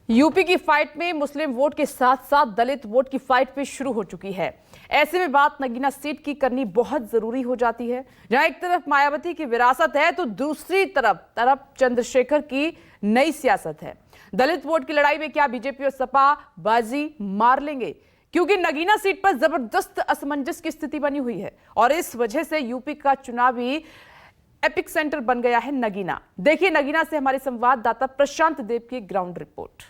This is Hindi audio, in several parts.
यूपी की फाइट में मुस्लिम वोट के साथ साथ दलित वोट की फाइट भी शुरू हो चुकी है। ऐसे में बात नगीना सीट की करनी बहुत जरूरी हो जाती है। जहां एक तरफ मायावती की विरासत है तो दूसरी तरफ चंद्रशेखर की नई सियासत है। दलित वोट की लड़ाई में क्या बीजेपी और सपा बाजी मार लेंगे? क्योंकि नगीना सीट पर जबरदस्त असमंजस की स्थिति बनी हुई है और इस वजह से यूपी का चुनावी एपिक सेंटर बन गया है नगीना। देखिए नगीना से हमारे संवाददाता प्रशांत देव की ग्राउंड रिपोर्ट।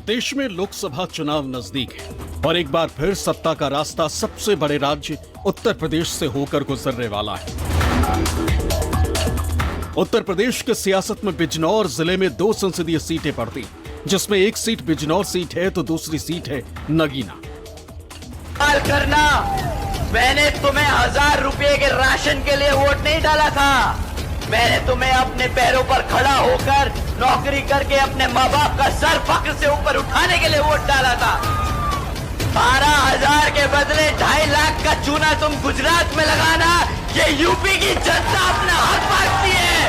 देश में लोकसभा चुनाव नजदीक है और एक बार फिर सत्ता का रास्ता सबसे बड़े राज्य उत्तर प्रदेश से होकर गुजरने वाला है। उत्तर प्रदेश के सियासत में बिजनौर जिले में 2 संसदीय सीटें पड़ती, जिसमें एक सीट बिजनौर सीट है तो दूसरी सीट है नगीना। करना, मैंने तुम्हें 1000 रुपए के राशन के लिए वोट नहीं डाला था। मैंने तुम्हें अपने पैरों पर खड़ा होकर नौकरी करके अपने माँ बाप का सर फक्र से ऊपर उठाने के लिए वोट डाला था। 12,000 के बदले 2.5 लाख का चूना तुम गुजरात में लगाना, ये यूपी की जनता अपना हक मांगती है।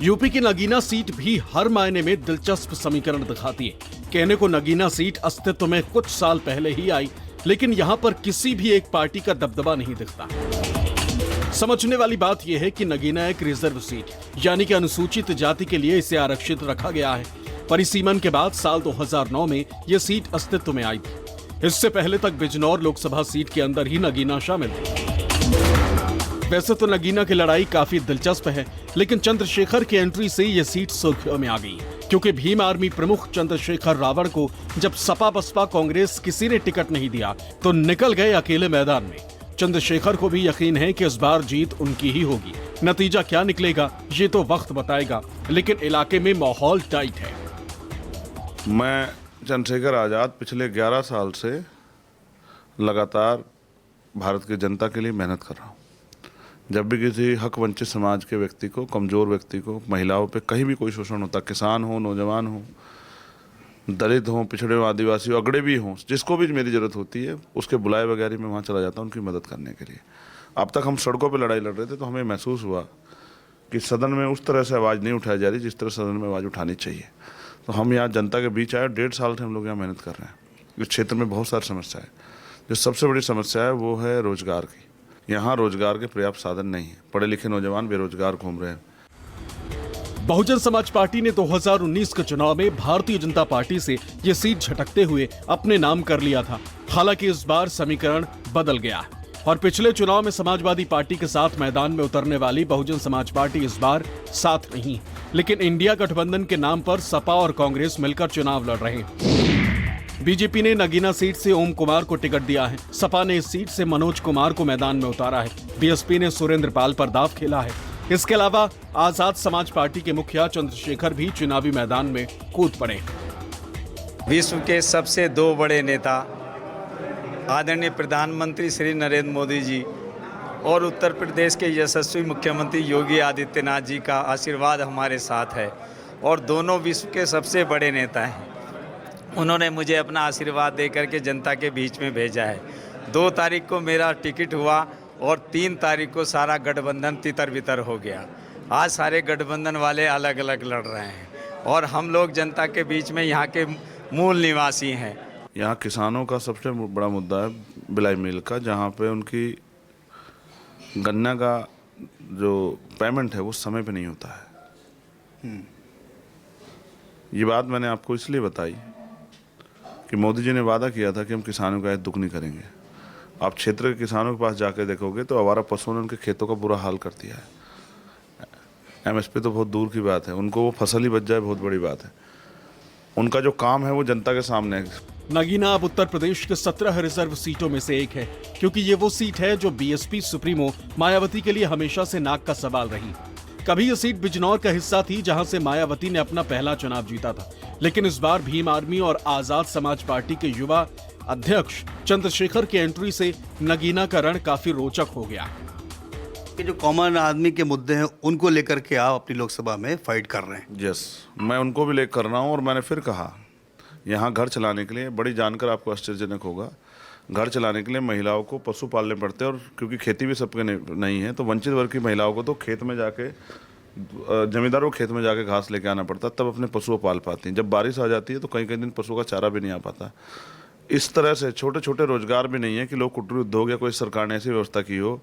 यूपी की नगीना सीट भी हर मायने में दिलचस्प समीकरण दिखाती है। कहने को नगीना सीट अस्तित्व में कुछ साल पहले ही आई, लेकिन यहाँ पर किसी भी एक पार्टी का दबदबा नहीं दिखता। समझने वाली बात यह है कि नगीना एक रिजर्व सीट, यानी कि अनुसूचित जाति के लिए इसे आरक्षित रखा गया है। परिसीमन के बाद साल 2009 में यह सीट अस्तित्व में आई थी। इससे पहले तक बिजनौर लोकसभा सीट के अंदर ही नगीना शामिल थी। वैसे तो नगीना की लड़ाई काफी दिलचस्प है, लेकिन चंद्रशेखर की एंट्री से यह सीट सुर्खियों में आ गई, क्योंकि भीम आर्मी प्रमुख चंद्रशेखर रावण को जब सपा बसपा कांग्रेस किसी ने टिकट नहीं दिया तो निकल गए अकेले मैदान में। चंद्रशेखर को भी यकीन है कि इस बार जीत उनकी ही होगी। नतीजा क्या निकलेगा ये तो वक्त बताएगा, लेकिन इलाके में माहौल टाइट है। मैं चंद्रशेखर आजाद पिछले 11 साल से लगातार भारत की जनता के लिए मेहनत कर रहा हूँ। जब भी किसी हक वंचित समाज के व्यक्ति को, कमजोर व्यक्ति को, महिलाओं पे कहीं भी कोई शोषण होता, किसान हो, नौजवान हो, दलित हो, पिछड़े हो, आदिवासी हो, अगड़े भी हों, जिसको भी मेरी जरूरत होती है उसके बुलाए बगैर मैं वहाँ चला जाता हूँ उनकी मदद करने के लिए। अब तक हम सड़कों पर लड़ाई लड़ रहे थे तो हमें महसूस हुआ कि सदन में उस तरह से आवाज़ नहीं उठाई जा रही जिस तरह सदन में आवाज़ उठानी चाहिए। तो हम यहाँ जनता के बीच आए। 1.5 साल से हम लोग यहाँ मेहनत कर रहे हैं। इस क्षेत्र में बहुत सारी समस्या है। जो सबसे बड़ी समस्या है वो है रोजगार की। यहाँ रोजगार के पर्याप्त साधन नहीं है। पढ़े लिखे नौजवान बेरोजगार घूम रहे हैं। बहुजन समाज पार्टी ने 2019 के चुनाव में भारतीय जनता पार्टी से ये सीट झटकते हुए अपने नाम कर लिया था। हालांकि इस बार समीकरण बदल गया और पिछले चुनाव में समाजवादी पार्टी के साथ मैदान में उतरने वाली बहुजन समाज पार्टी इस बार साथ नहीं, लेकिन इंडिया गठबंधन के नाम पर सपा और कांग्रेस मिलकर चुनाव लड़ रहे हैं। बीजेपी ने नगीना सीट से ओम कुमार को टिकट दिया है। सपा ने इस सीट से मनोज कुमार को मैदान में उतारा है। बीएसपी ने सुरेंद्र पाल पर दाव खेला है। इसके अलावा आजाद समाज पार्टी के मुखिया चंद्रशेखर भी चुनावी मैदान में कूद पड़े। विश्व के सबसे 2 बड़े नेता आदरणीय प्रधानमंत्री श्री नरेंद्र मोदी जी और उत्तर प्रदेश के यशस्वी मुख्यमंत्री योगी आदित्यनाथ जी का आशीर्वाद हमारे साथ है और दोनों विश्व के सबसे बड़े नेता हैं। उन्होंने मुझे अपना आशीर्वाद देकर के जनता के बीच में भेजा है। 2 तारीख को मेरा टिकट हुआ और 3 तारीख को सारा गठबंधन तितर बितर हो गया। आज सारे गठबंधन वाले अलग अलग लड़ रहे हैं और हम लोग जनता के बीच में यहाँ के मूल निवासी हैं। यहाँ किसानों का सबसे बड़ा मुद्दा है बिलाई मिल का, जहाँ पे उनकी गन्ना का जो पेमेंट है वो समय पे नहीं होता है। ये बात मैंने आपको इसलिए बताई कि मोदी जी ने वादा किया था कि हम किसानों का दुख नहीं करेंगे। आप क्षेत्र के किसानों के पास जाकर देखोगे तो आवारा पशुओं ने उनके खेतों का बुरा हाल कर दिया है। एमएसपी तो बहुत दूर की बात है, उनको वो फसल ही बच जाए बहुत बड़ी बात है। उनका जो काम है वो जनता के सामने है। नगीना अब उत्तर प्रदेश के 17 रिजर्व सीटों में से एक है, क्योंकि ये वो सीट है जो बीएसपी सुप्रीमो मायावती के लिए हमेशा से नाक का सवाल रही। कभी ये सीट बिजनौर का हिस्सा थी, जहां से मायावती ने अपना पहला चुनाव जीता था, लेकिन इस बार भीम आर्मी और आजाद समाज पार्टी के युवा अध्यक्ष चंद्रशेखर की एंट्री से नगीना का रण काफी रोचक हो गया। कि जो कॉमन आदमी के मुद्दे हैं उनको लेकर के आप अपनी लोकसभा में फाइट कर रहे हैं। यस, मैं उनको भी लेकर कर रहा हूँ और मैंने फिर कहा यहाँ घर चलाने के लिए, बड़ी जानकर आपको आश्चर्यजनक होगा, घर चलाने के लिए महिलाओं को पशु पालने पड़ते हैं और क्योंकि खेती भी सबके नहीं है तो वंचित वर्ग की महिलाओं को तो खेत में जाके जमींदारों को खेत में जाके घास लेके आना पड़ता, तब अपने पशुओं पाल पाती हैं। जब बारिश आ जाती है तो कई कई दिन पशुओं का चारा भी नहीं आ पाता। इस तरह से छोटे छोटे रोजगार भी नहीं है कि लोग कुटीर उद्योग या कोई सरकार ने ऐसी व्यवस्था की हो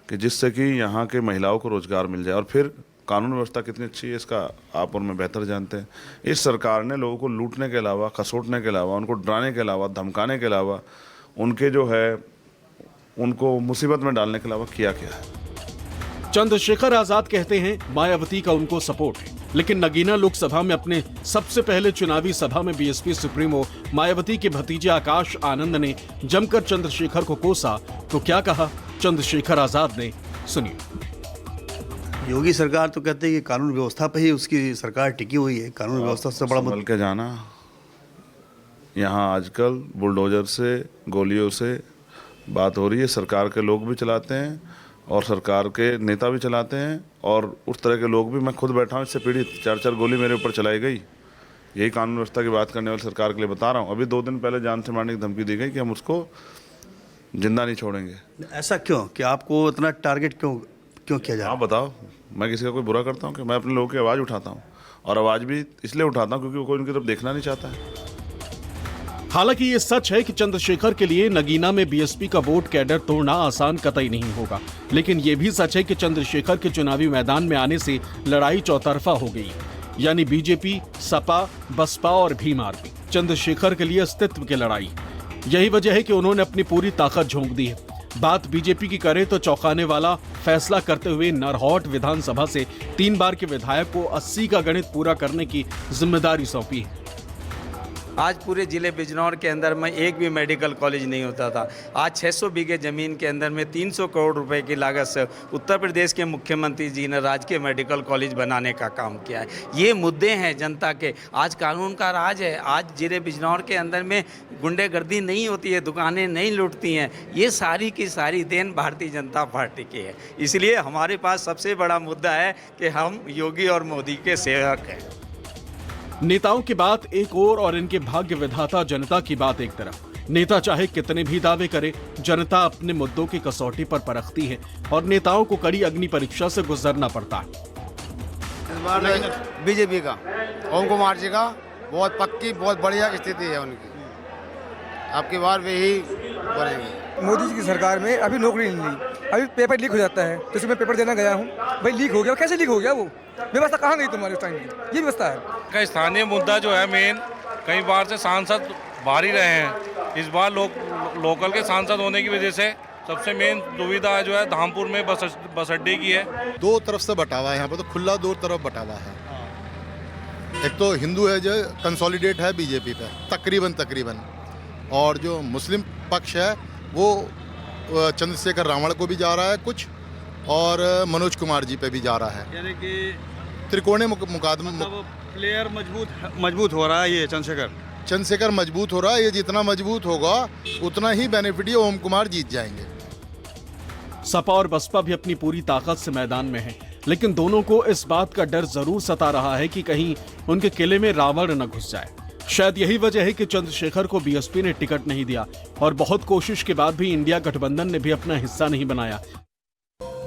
कि जिससे कि यहाँ के महिलाओं को रोजगार मिल जाए। और फिर कानून व्यवस्था कितनी अच्छी है इसका आप और मैं बेहतर जानते हैं। इस सरकार ने लोगों को लूटने के अलावा, खसोटने के अलावा, उनको डराने के अलावा, धमकाने के अलावा, उनके जो है उनको मुसीबत में डालने के अलावा किया क्या है। चंद्रशेखर आजाद कहते हैं मायावती का उनको सपोर्ट है, लेकिन नगीना लोकसभा में अपने सबसे पहले चुनावी सभा में बीएसपी सुप्रीमो मायावती के भतीजे आकाश आनंद ने जमकर चंद्रशेखर को कोसा। तो क्या कहा चंद्रशेखर आजाद ने, सुनिए। योगी सरकार तो कहते हैं कि कानून व्यवस्था पे ही उसकी सरकार टिकी हुई है। कानून व्यवस्था से बड़ा संभल के जाना। यहाँ आजकल बुलडोजर से, गोलियों से बात हो रही है। सरकार के लोग भी चलाते हैं और सरकार के नेता भी चलाते हैं, और उस तरह के लोग भी। मैं खुद बैठा हूँ इससे पीड़ित, 4-4 गोली मेरे ऊपर चलाई गई। यही कानून व्यवस्था की बात करने वाली सरकार के लिए बता रहा हूँ। अभी 2 दिन पहले जान से मारने की धमकी दी गई कि हम उसको जिंदा नहीं छोड़ेंगे। ऐसा क्यों कि आपको इतना टारगेट क्यों किया जा रहा आप बताओ, मैं किसी का कोई बुरा करता हूँ कि मैं अपने लोगों की आवाज़ उठाता हूँ, और आवाज़ भी इसलिए उठाता हूँ क्योंकि कोई उनकी तरफ देखना नहीं चाहता है। हालांकि ये सच है कि चंद्रशेखर के लिए नगीना में बीएसपी का वोट कैडर तोड़ना आसान कतई नहीं होगा, लेकिन ये भी सच है कि चंद्रशेखर के चुनावी मैदान में आने से लड़ाई चौतरफा हो गई, यानी बीजेपी, सपा, बसपा और भीम आर्मी। चंद्रशेखर के लिए अस्तित्व की लड़ाई। यही वजह है कि उन्होंने अपनी पूरी ताकत झोंक दी है। बात बीजेपी की करें तो चौंकाने वाला फैसला करते हुए नरहौट विधानसभा से 3 बार के विधायक को 80 का गणित पूरा करने की जिम्मेदारी सौंपी है। आज पूरे जिले बिजनौर के अंदर में एक भी मेडिकल कॉलेज नहीं होता था। आज 600 बीघे ज़मीन के अंदर में 300 करोड़ रुपए की लागत से उत्तर प्रदेश के मुख्यमंत्री जी ने राजकीय मेडिकल कॉलेज बनाने का काम किया है। ये मुद्दे हैं जनता के। आज कानून का राज है। आज जिले बिजनौर के अंदर में गुंडेगर्दी नहीं होती है, दुकानें नहीं लूटती हैं। ये सारी की सारी देन भारतीय जनता पार्टी की है। इसलिए हमारे पास सबसे बड़ा मुद्दा है कि हम योगी और मोदी के सेवक हैं। नेताओं की बात एक और इनके भाग्य विधाता जनता की बात एक तरफ। नेता चाहे कितने भी दावे करे, जनता अपने मुद्दों की कसौटी पर परखती है और नेताओं को कड़ी अग्नि परीक्षा से गुजरना पड़ता है। इस बार बीजेपी का ओम कुमार जी का बहुत पक्की, बहुत बढ़िया स्थिति है उनकी। आपकी बार वे ही बनेंगे। मोदी जी की सरकार में अभी नौकरी नहीं ली। अभी पेपर लीक हो जाता है, तो मैं पेपर देना गया हूँ, भाई लीक हो गया। कैसे लीक हो गया? वो व्यवस्था कहाँ गई तुम्हारे उस टाइम की? ये व्यवस्था है का स्थानीय मुद्दा जो है मेन, कई बार से सांसद बाहर ही रहे हैं। इस बार लोकल के सांसद होने की वजह से सबसे मेन दुविधा जो है धामपुर में बस अड्डे की है। 2 तरफ से बटा हुआ है यहाँ पर, तो खुला 2 तरफ बटा हुआ है। एक तो हिंदू है जो कंसोलिडेट है बीजेपी पे तकरीबन, और जो मुस्लिम पक्ष है वो चंद्रशेखर रावण को भी जा रहा है कुछ, और मनोज कुमार जी पे भी जा रहा है। यानी कि त्रिकोणीय मुकाबला, प्लेयर मजबूत हो रहा है। ये चंद्रशेखर मजबूत हो रहा है। ये जितना मजबूत होगा उतना ही बेनिफिट ये ओम कुमार जीत जाएंगे। सपा और बसपा भी अपनी पूरी ताकत से मैदान में है, लेकिन दोनों को इस बात का डर जरूर सता रहा है कि कहीं उनके किले में रावण न घुस जाए। शायद यही वजह है कि चंद्रशेखर को बीएसपी ने टिकट नहीं दिया और बहुत कोशिश के बाद भी इंडिया गठबंधन ने भी अपना हिस्सा नहीं बनाया।